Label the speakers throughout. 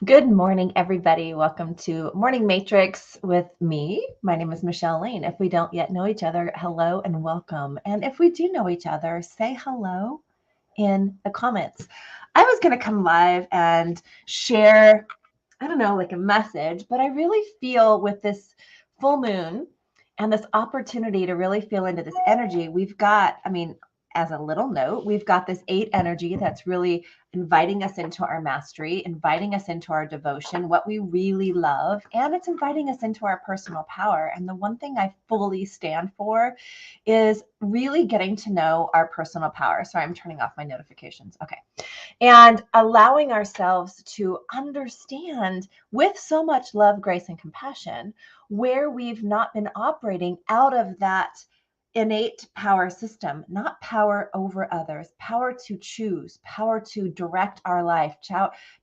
Speaker 1: Good morning, everybody. Welcome to Morning Matrix with me. My name is Michelle Lane. If we don't yet know each other, hello and welcome. And if we do know each other, say hello in the comments. I was going to come live and share, I don't know, like a message, but I really feel with this full moon and this opportunity to really feel into this energy, we've got, as a little note, we've got this 8 energy that's really inviting us into our mastery, inviting us into our devotion, what we really love, and it's inviting us into our personal power. And the one thing I fully stand for is really getting to know our personal power. Sorry, I'm turning off my notifications. Okay. And allowing ourselves to understand with so much love, grace, and compassion where we've not been operating out of that innate power system, not power over others, power to choose, power to direct our life,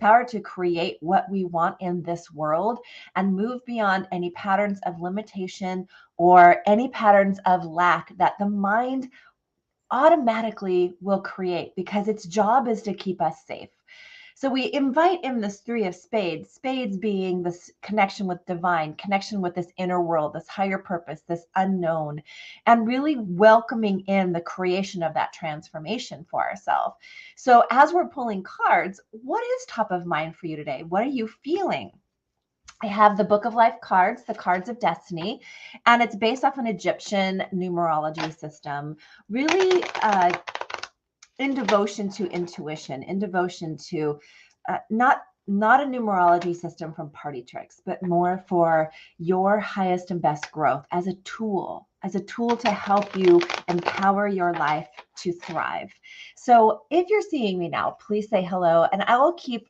Speaker 1: power to create what we want in this world and move beyond any patterns of limitation or any patterns of lack that the mind automatically will create because its job is to keep us safe. So we invite in this 3 of spades, spades being this connection with divine, connection with this inner world, this higher purpose, this unknown, and really welcoming in the creation of that transformation for ourselves. So as we're pulling cards, what is top of mind for you today? What are you feeling? I have the Book of Life cards, the cards of destiny, and it's based off an Egyptian numerology system, really in devotion to intuition, in devotion to not a numerology system from party tricks, but more for your highest and best growth as a tool to help you empower your life to thrive. So if you're seeing me now, please say hello, and I will keep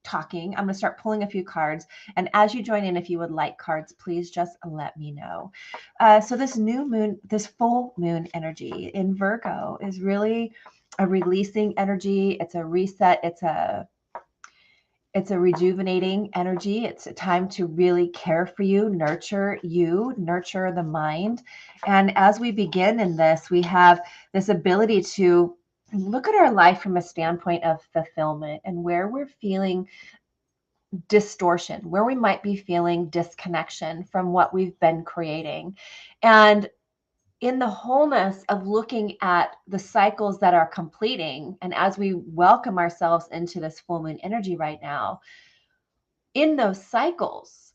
Speaker 1: talking. I'm going to start pulling a few cards. And as you join in, if you would like cards, please just let me know. So this new moon, this full moon energy in Virgo is really a releasing energy. It's a reset. It's a rejuvenating energy. It's a time to really care for you, nurture the mind. And as we begin in this, we have this ability to look at our life from a standpoint of fulfillment and where we're feeling distortion, where we might be feeling disconnection from what we've been creating. And in the wholeness of looking at the cycles that are completing, and as we welcome ourselves into this full moon energy right now, in those cycles,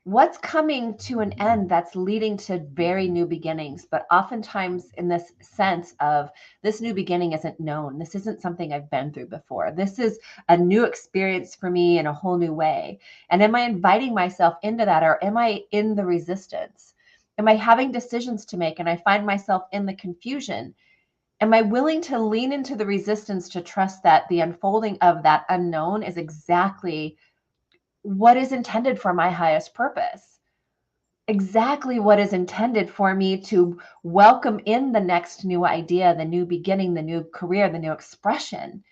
Speaker 1: what's coming to an end that's leading to very new beginnings, but oftentimes in this sense of this new beginning isn't known. This isn't something I've been through before. This is a new experience for me in a whole new way. And am I inviting myself into that, or am I in the resistance? Am I having decisions to make and I find myself in the confusion? Am I willing to lean into the resistance to trust that the unfolding of that unknown is exactly what is intended for my highest purpose? Exactly what is intended for me to welcome in the next new idea, the new beginning, the new career, the new expression?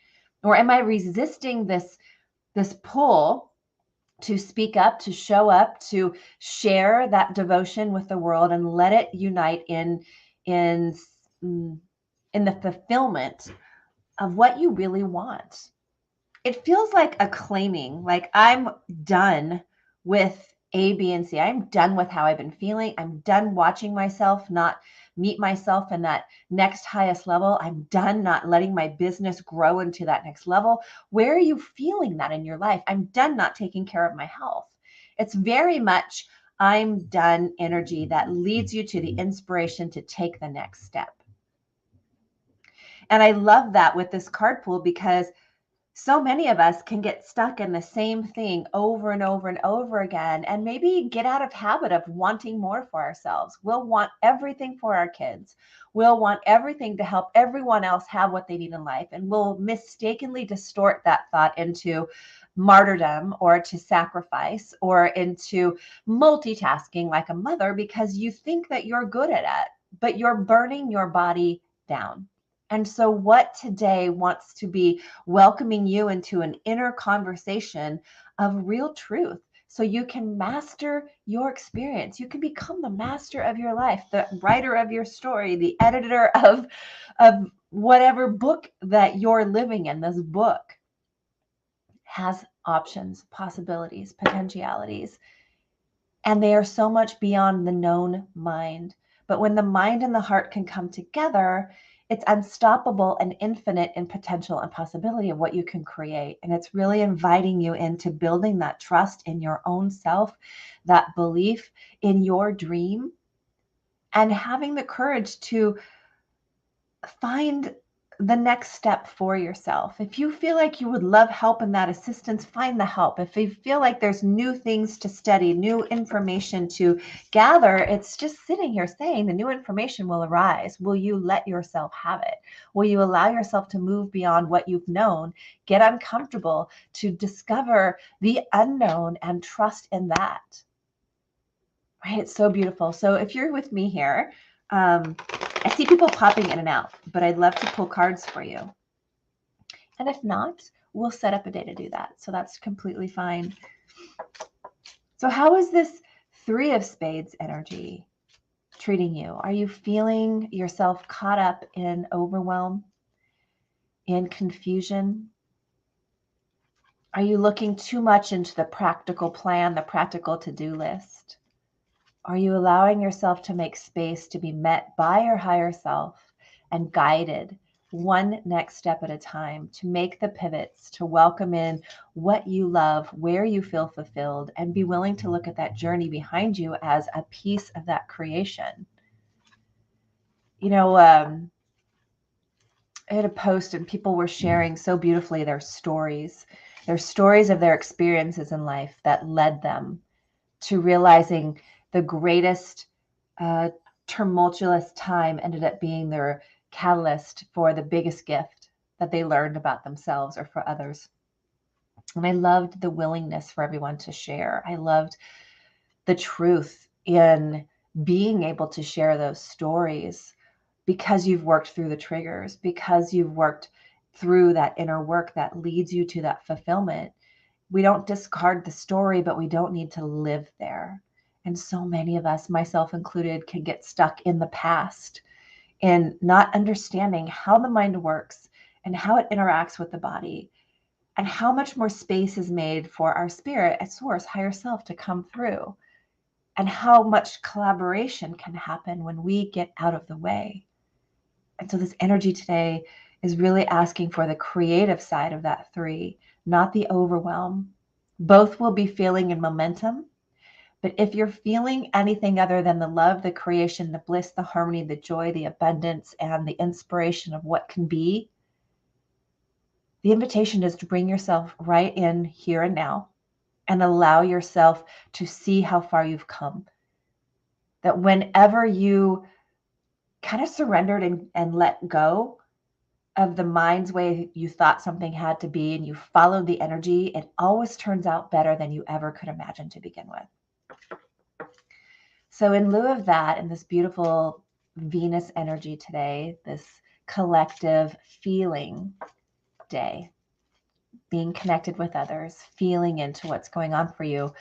Speaker 1: Or am I resisting this pull to speak up, to show up, to share that devotion with the world and let it unite in in the fulfillment of what you really want? It feels like a claiming, like I'm done with A, B, and C. I'm done with how I've been feeling. I'm done watching myself not meet myself in that next highest level. I'm done not letting my business grow into that next level. Where are you feeling that in your life? I'm done not taking care of my health. It's very much I'm done energy that leads you to the inspiration to take the next step. And I love that with this card pool because so many of us can get stuck in the same thing over and over and over again and maybe get out of habit of wanting more for ourselves. We'll want everything for our kids. We'll want everything to help everyone else have what they need in life. And we'll mistakenly distort that thought into martyrdom or to sacrifice or into multitasking like a mother because you think that you're good at it, but you're burning your body down. And so, what today wants to be welcoming you into an inner conversation of real truth so you can master your experience. You can become the master of your life, the writer of your story, the editor of whatever book that you're living in. This book has options, possibilities, potentialities, and they are so much beyond the known mind. But when the mind and the heart can come together, it's unstoppable and infinite in potential and possibility of what you can create. And it's really inviting you into building that trust in your own self, that belief in your dream, and having the courage to find the next step for yourself. If you feel like you would love help and that assistance, find the help. If you feel like there's new things to study, new information to gather, it's just sitting here saying the new information will arise. Will you let yourself have it? Will you allow yourself to move beyond what you've known, get uncomfortable, to discover the unknown and trust in that? Right? It's so beautiful. So if you're with me here, I see people popping in and out, but I'd love to pull cards for you. And if not, we'll set up a day to do that. So that's completely fine. So how is this Three of Spades energy treating you? Are you feeling yourself caught up in overwhelm, in confusion? Are you looking too much into the practical plan, the practical to-do list? Are you allowing yourself to make space to be met by your higher self and guided one next step at a time to make the pivots, to welcome in what you love, where you feel fulfilled, and be willing to look at that journey behind you as a piece of that creation? You know, I had a post and people were sharing so beautifully their stories of their experiences in life that led them to realizing the greatest tumultuous time ended up being their catalyst for the biggest gift that they learned about themselves or for others. And I loved the willingness for everyone to share. I loved the truth in being able to share those stories because you've worked through the triggers, because you've worked through that inner work that leads you to that fulfillment. We don't discard the story, but we don't need to live there. And so many of us, myself included, can get stuck in the past and not understanding how the mind works and how it interacts with the body and how much more space is made for our spirit at source, higher self, to come through, and how much collaboration can happen when we get out of the way. And so this energy today is really asking for the creative side of that three, not the overwhelm. Both will be feeling in momentum. But if you're feeling anything other than the love, the creation, the bliss, the harmony, the joy, the abundance, and the inspiration of what can be, the invitation is to bring yourself right in here and now and allow yourself to see how far you've come. That whenever you kind of surrendered and let go of the mind's way you thought something had to be and you followed the energy, it always turns out better than you ever could imagine to begin with. So in lieu of that, in this beautiful Venus energy today, this collective feeling day, being connected with others, feeling into what's going on for you.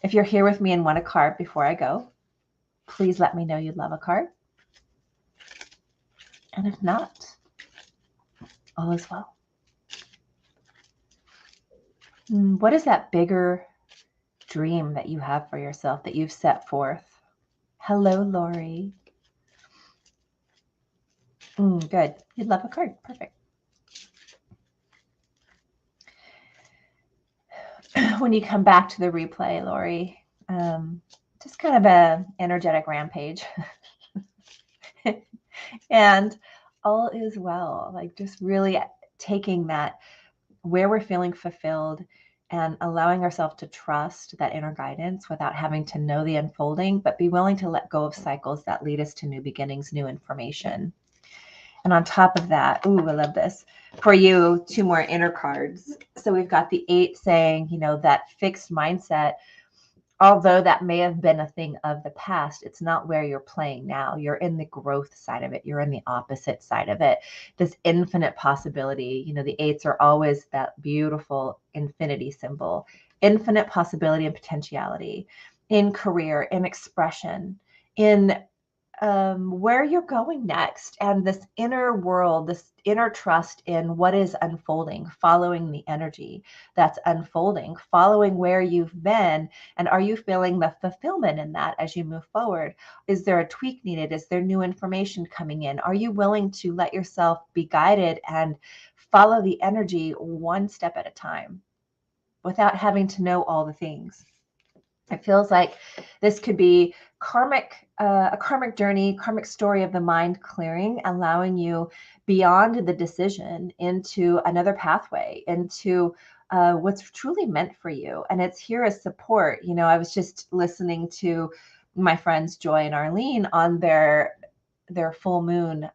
Speaker 1: If you're here with me and want a card before I go, please let me know you'd love a card. And if not, all is well. What is that bigger dream that you have for yourself that you've set forth? Hello, Lori. Good. You'd love a card. Perfect. When you come back to the replay, Lori, just kind of a energetic rampage. And all is well. Like just really taking that where we're feeling fulfilled and allowing ourselves to trust that inner guidance without having to know the unfolding, but be willing to let go of cycles that lead us to new beginnings, new information. And on top of that, I love this. For you, two more inner cards. So we've got the 8 saying, that fixed mindset, although that may have been a thing of the past, it's not where you're playing now. You're in the growth side of it. You're in the opposite side of it. This infinite possibility, the 8s are always that beautiful infinity symbol, infinite possibility and potentiality in career, in expression, in where you're going next, and this inner world, this inner trust in what is unfolding, following the energy that's unfolding, following where you've been. And are you feeling the fulfillment in that as you move forward? Is there a tweak needed? Is there new information coming in? Are you willing to let yourself be guided and follow the energy one step at a time without having to know all the things? It feels like this could be a karmic journey, karmic story of the mind clearing, allowing you beyond the decision into another pathway, into what's truly meant for you. And it's here as support. You know, I was just listening to my friends Joy and Arlene on their full moon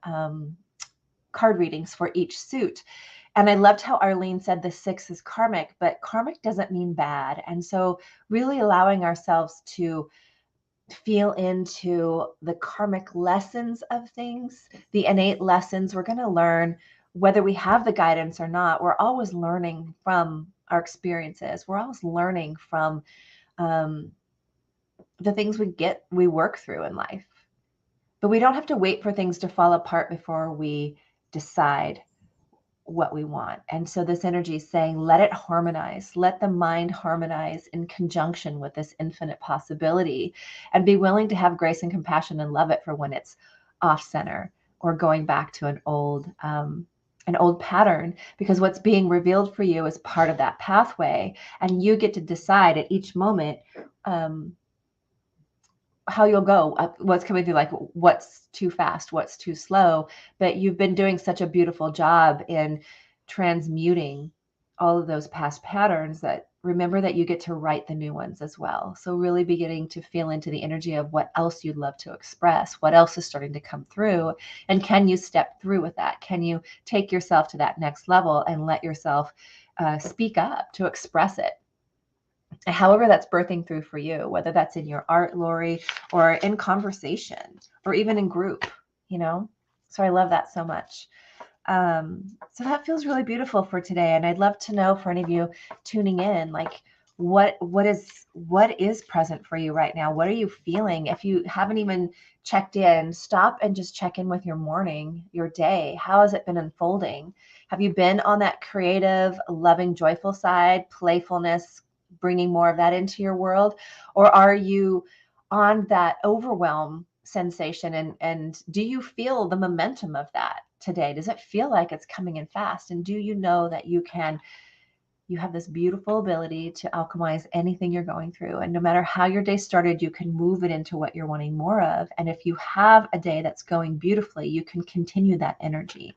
Speaker 1: card readings for each suit. And I loved how Arlene said the 6 is karmic, but karmic doesn't mean bad. And so really allowing ourselves to feel into the karmic lessons of things, the innate lessons we're going to learn, whether we have the guidance or not. We're always learning from our experiences. We're always learning from um, the things we work through in life. But we don't have to wait for things to fall apart before we decide what we want. And so this energy is saying, let it harmonize, let the mind harmonize in conjunction with this infinite possibility, and be willing to have grace and compassion and love it for when it's off center or going back to an old pattern, because what's being revealed for you is part of that pathway. And you get to decide at each moment, how you'll go, what's coming through, like what's too fast, what's too slow. But you've been doing such a beautiful job in transmuting all of those past patterns that remember that you get to write the new ones as well. So really beginning to feel into the energy of what else you'd love to express, what else is starting to come through, and can you step through with that? Can you take yourself to that next level and let yourself speak up to express it? However that's birthing through for you, whether that's in your art, Lori, or in conversation, or even in group, you know? So I love that so much. So that feels really beautiful for today. And I'd love to know, for any of you tuning in, like what is present for you right now? What are you feeling? If you haven't even checked in, stop and just check in with your morning, your day. How has it been unfolding? Have you been on that creative, loving, joyful side, playfulness, bringing more of that into your world? Or are you on that overwhelm sensation, and do you feel the momentum of that today? Does it feel like it's coming in fast? And do you know that you have this beautiful ability to alchemize anything you're going through? And no matter how your day started, you can move it into what you're wanting more of. And if you have a day that's going beautifully, you can continue that energy.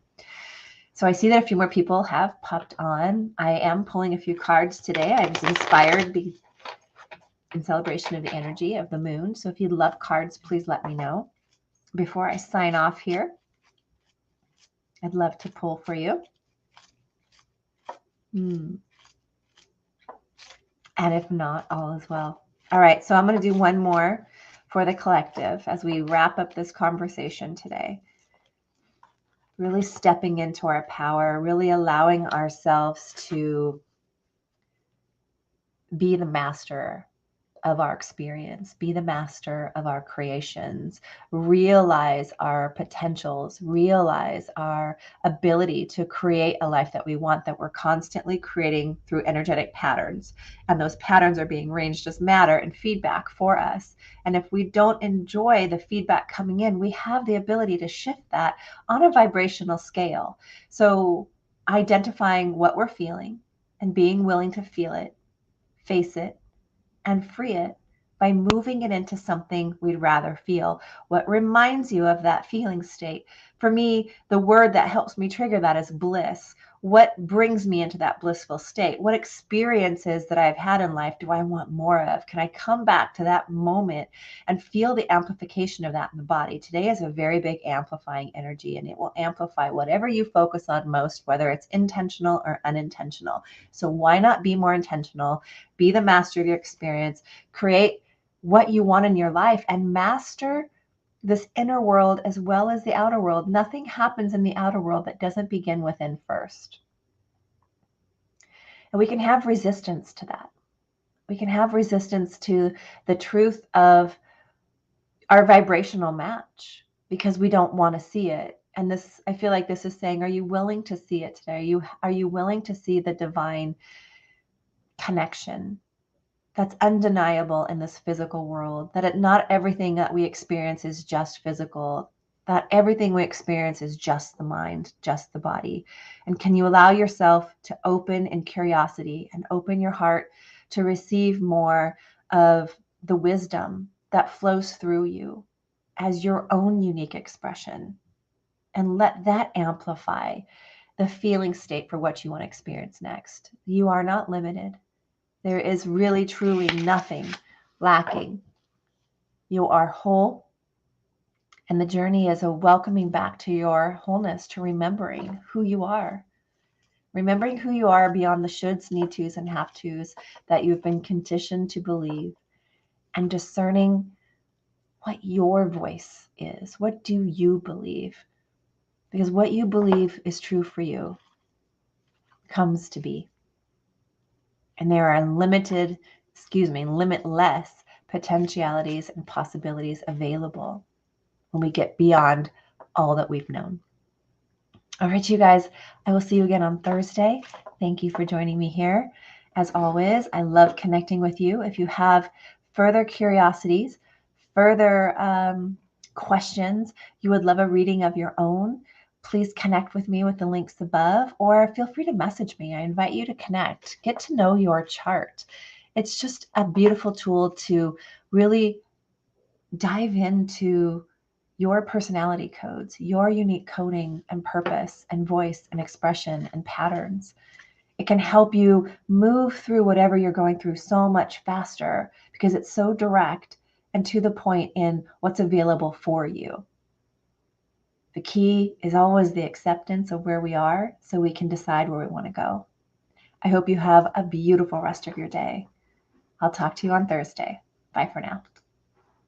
Speaker 1: So I see that a few more people have popped on. I am pulling a few cards today. I was inspired in celebration of the energy of the moon. So if you love cards, please let me know. Before I sign off here, I'd love to pull for you. And if not, all is well. All right, so I'm going to do one more for the collective as we wrap up this conversation today. Really stepping into our power, really allowing ourselves to be the master of our experience, be the master of our creations, realize our potentials, realize our ability to create a life that we want, that we're constantly creating through energetic patterns. And those patterns are being arranged as matter and feedback for us. And if we don't enjoy the feedback coming in, we have the ability to shift that on a vibrational scale. So identifying what we're feeling and being willing to feel it, face it, and free it by moving it into something we'd rather feel. What reminds you of that feeling state? For me, the word that helps me trigger that is bliss. What brings me into that blissful state? What experiences that I've had in life do I want more of? Can I come back to that moment and feel the amplification of that in the body? Today is a very big amplifying energy, and it will amplify whatever you focus on most, whether it's intentional or unintentional. So why not be more intentional? Be the master of your experience. Create what you want in your life and master this inner world as well as the outer world. Nothing happens in the outer world that doesn't begin within first. And we can have resistance to that. We can have resistance to the truth of our vibrational match because we don't want to see it. And this, I feel like this is saying, are you willing to see it today? Are you willing to see the divine connection that's undeniable in this physical world, not everything that we experience is just physical, that everything we experience is just the mind, just the body. And can you allow yourself to open in curiosity and open your heart to receive more of the wisdom that flows through you as your own unique expression, and let that amplify the feeling state for what you want to experience next? You are not limited. There is really, truly nothing lacking. You are whole. And the journey is a welcoming back to your wholeness, to remembering who you are. Remembering who you are beyond the shoulds, need tos, and have tos that you've been conditioned to believe. And discerning what your voice is. What do you believe? Because what you believe is true for you comes to be. And there are limitless potentialities and possibilities available when we get beyond all that we've known. All right, you guys, I will see you again on Thursday. Thank you for joining me here. As always, I love connecting with you. If you have further curiosities, further questions, you would love a reading of your own, please connect with me with the links above, or feel free to message me. I invite you to connect, get to know your chart. It's just a beautiful tool to really dive into your personality codes, your unique coding and purpose and voice and expression and patterns. It can help you move through whatever you're going through so much faster because it's so direct and to the point in what's available for you. The key is always the acceptance of where we are so we can decide where we want to go. I hope you have a beautiful rest of your day. I'll talk to you on Thursday. Bye for now.